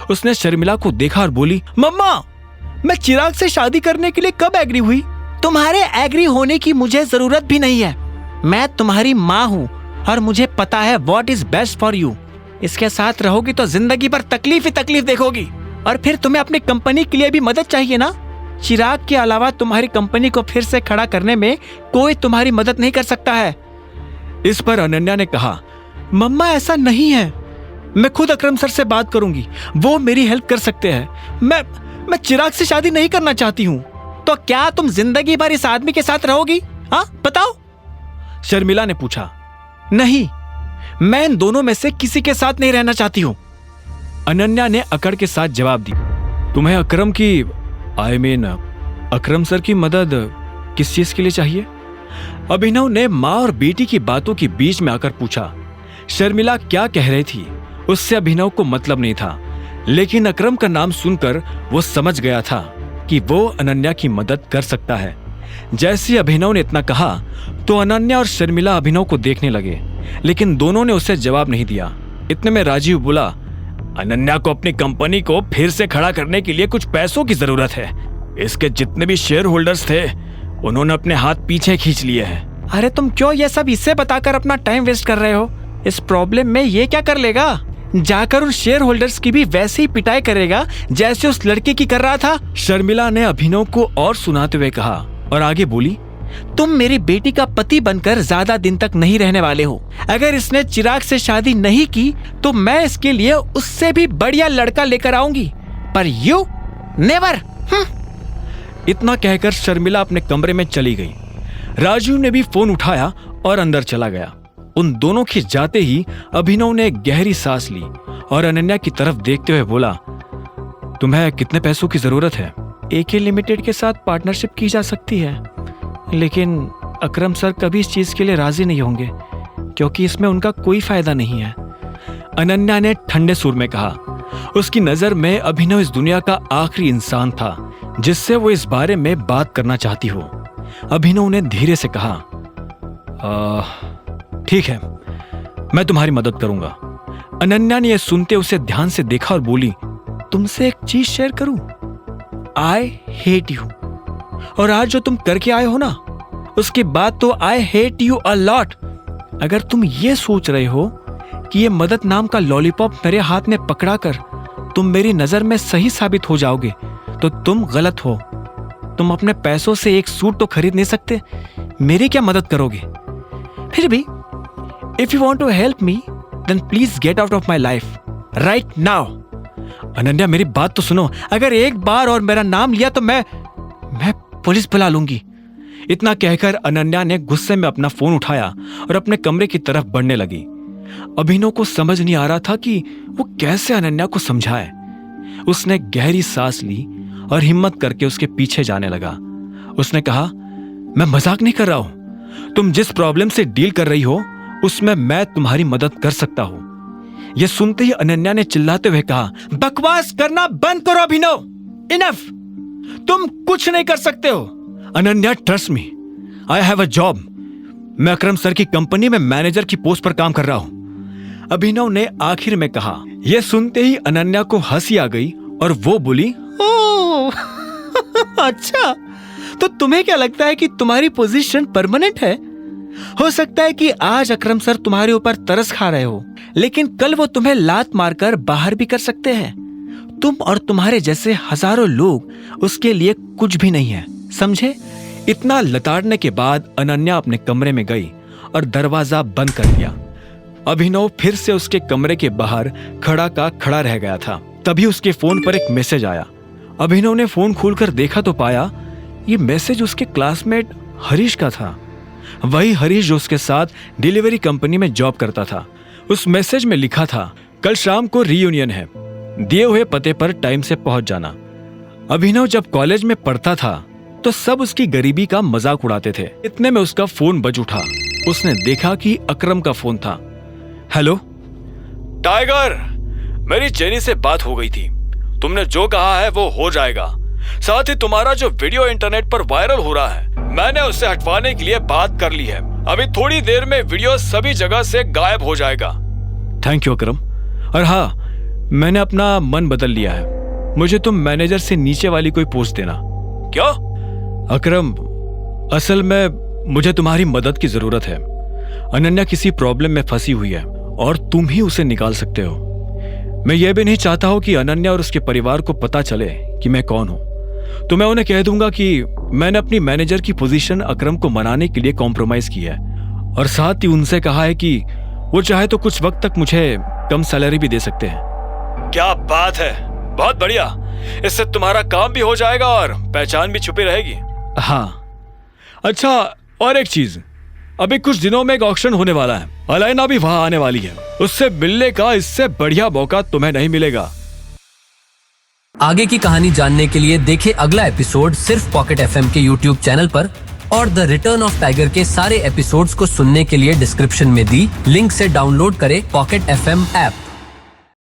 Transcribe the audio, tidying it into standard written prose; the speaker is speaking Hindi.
उसने शर्मिला को देखा और बोली, मम्मा, मैं चिराग से शादी करने के लिए कब एग्री हुई? तुम्हारे एग्री होने की मुझे जरूरत भी नहीं है। मैं तुम्हारी माँ हूँ और मुझे पता है what is best for you. इसके साथ रहोगी तो जिंदगी भर तकलीफ ही तकलीफ देखोगी, और फिर तुम्हें अपनी कंपनी के लिए भी मदद चाहिए ना। चिराग के अलावा तुम्हारी कंपनी को फिर से खड़ा करने में कोई तुम्हारी मदद नहीं कर सकता है। इस पर अनन्या ने कहा, मम्मा ऐसा नहीं है, मैं खुद अकरम सर से बात करूंगी, वो मेरी हेल्प कर सकते हैं। मैं चिराग से शादी नहीं करना चाहती हूँ। तो क्या तुम जिंदगी भर इस आदमी के साथ रहोगी? हाँ बताओ, शर्मिला ने पूछा। नहीं, मैं इन दोनों में से किसी के साथ नहीं रहना चाहती हूँ, अनन्या ने अकड़ के साथ जवाब दी। तुम्हें अकरम की अकरम सर की मदद किस चीज के लिए चाहिए? अभिनव ने माँ और बेटी की बातों के बीच में आकर पूछा। शर्मिला क्या कह रही थी उससे अभिनव को मतलब नहीं था, लेकिन अकरम का नाम सुनकर वो समझ गया था कि वो अनन्या की मदद कर सकता है। जैसे अभिनव ने इतना कहा तो अनन्या और शर्मिला अभिनव को देखने लगे, लेकिन दोनों ने उसे जवाब नहीं दिया। इतने में राजीव बोला, अनन्या को अपनी कंपनी को फिर से खड़ा करने के लिए कुछ पैसों की जरूरत है। इसके जितने भी शेयर होल्डर्स थे उन्होंने अपने हाथ पीछे खींच लिए हैं। अरे तुम क्यों ये सब इससे बताकर अपना टाइम वेस्ट कर रहे हो? इस प्रॉब्लम में ये क्या कर लेगा? जाकर उन शेयर होल्डर्स की भी वैसे ही पिटाई करेगा जैसे उस लड़के की कर रहा था। शर्मिला ने अभिनव को और सुनाते हुए कहा और आगे बोली, तुम मेरी बेटी का पति बनकर ज्यादा दिन तक नहीं रहने वाले हो। अगर इसने चिराग से शादी नहीं की तो मैं इसके लिए उससे भी बढ़िया लड़का लेकर आऊंगी, पर यू नेवर। इतना कहकर शर्मिला अपने कमरे में चली गई। राजू ने भी फोन उठाया और अंदर चला गया। उन दोनों के जाते ही अभिनव ने गहरी सांस ली और अनन्या की तरफ देखते हुए बोला, तुम्हें कितने पैसों की जरूरत है? एके लिमिटेड के साथ पार्टनरशिप की जा सकती है, लेकिन अकरम सर कभी इस चीज के लिए राजी नहीं होंगे क्योंकि इसमें उनका कोई फायदा नहीं है, अनन्या ने ठंडे सुर में कहा। उसकी नजर में अभिनव इस दुनिया का आखिरी इंसान था जिससे वो इस बारे में बात करना चाहती हो। अभिनव ने धीरे से कहा, ठीक है, मैं तुम्हारी मदद करूंगा। अनन्या ने यह सुनते उसे ध्यान से देखा और बोली, तुमसे एक चीज शेयर करूं? I hate you. और आज जो तुम करके आए हो ना, उसके बाद तो I hate you a lot. अगर तुम ये सोच रहे हो कि ये मदद नाम का लॉलीपॉप मेरे हाथ में पकड़ाकर तुम मेरी नजर में सही साबित हो जाओगे तो तुम गलत हो। तुम अपने पैसों से एक सूट तो खरीद नहीं सकते, मेरी क्या मदद करोगे? फिर भी if you want to help me then please get out of my life right now. Ananya मेरी बात तो सुनो, अगर एक बार और मेरा नाम लिया तो मैं पुलिस बुला लूंगी। इतना कहकर अनन्या ने गुस्से में अपना फोन उठाया और अपने कमरे की तरफ बढ़ने लगी। अभिनव को समझ नहीं आ रहा था कि वो कैसे अनन्या को समझाए। उसने गहरी सांस ली और हिम्मत करके उसके पीछे जाने लगा। उसने कहा, मैं मजाक नहीं कर रहा हूं, तुम जिस प्रॉब्लम से डील कर रही हो उसमें मैं तुम्हारी मदद कर सकता हूं। यह सुनते ही अनन्या ने चिल्लाते हुए कहा, बकवास करना बंद करो अभिनव, इनफ, तुम कुछ नहीं कर सकते हो। Ananya trust me, I have a job. मैं अकरम सर की कंपनी में मैनेजर की पोस्ट पर काम कर रहा हूं, अभिनव ने आखिर में कहा। यह सुनते ही अनन्या को हंसी आ गई और वो बोली, ओह अच्छा, तो तुम्हें क्या लगता है कि तुम्हारी पोजीशन परमानेंट है? हो सकता है कि आज अकरम सर तुम्हारे ऊपर तरस खा रहे हो, लेकिन कल वो तुम्हें लात मारकर बाहर भी कर सकते हैं। तुम और तुम्हारे जैसे हजारों लोग उसके लिए कुछ भी नहीं है, समझे? इतना लताड़ने के बाद अनन्या अपने कमरे में गई और दरवाजा बंद कर दिया। अभिनव फिर से उसके कमरे के बाहर खड़ा का खड़ा रह गया था। तभी उसके फोन पर एक मैसेज आया। अभिनव ने फोन खोलकर देखा तो पाया ये मैसेज उसके क्लासमेट हरीश का था, वही हरीश जो उसके साथ डिलीवरी कंपनी में जॉब करता था। उस मैसेज में लिखा था, कल शाम को रीयूनियन है, दिए हुए पते पर टाइम से पहुंच जाना। अभिनव जब कॉलेज में पढ़ता था तो सब उसकी गरीबी का मजाक उड़ाते थे। इतने में उसका फोन बज उठा। उसने देखा कि अकरम का फोन था। हेलो टाइगर, मेरी जेनी से बात हो गई थी, तुमने जो कहा है वो हो जाएगा। साथ ही तुम्हारा जो वीडियो इंटरनेट पर वायरल हो रहा है, मैंने उससे हटवाने के लिए बात कर ली है। अभी थोड़ी देर में वीडियो सभी जगह से गायब हो जाएगा। थैंक यू अकरम। और हाँ, मैंने अपना मन बदल लिया है। मुझे तुम मैनेजर से नीचे वाली कोई पोस्ट देना। क्या? अकरम, असल में मुझे तुम्हारी मदद की जरूरत है। अनन्या किसी प्रॉब्लम में फंसी हुई है और तुम ही उसे निकाल सकते हो। मैं यह भी नहीं चाहता हूं कि अनन्या और उसके परिवार को पता चले कि मैं कौन हूं। तो मैं उन्हें कह दूंगा कि मैंने अपनी मैनेजर की पोजीशन अकरम को मनाने के लिए कॉम्प्रोमाइज किया है और साथ ही उनसे कहा है कि वो चाहे तो कुछ वक्त तक मुझे कम सैलरी भी दे सकते हैं। क्या बात है, बहुत बढ़िया। इससे तुम्हारा काम भी हो जाएगा और पहचान भी छुपी रहेगी। हाँ, अच्छा, और एक चीज, अभी कुछ दिनों में एक ऑक्शन होने वाला है। अलैना भी वहां आने वाली है। उससे मिलने का इससे बढ़िया मौका तुम्हें नहीं मिलेगा। आगे की कहानी जानने के लिए देखें अगला एपिसोड सिर्फ पॉकेट एफएम के यूट्यूब चैनल पर, और द रिटर्न ऑफ टाइगर के सारे एपिसोड्स को सुनने के लिए डिस्क्रिप्शन में दी लिंक से डाउनलोड करें पॉकेट एफएम ऐप।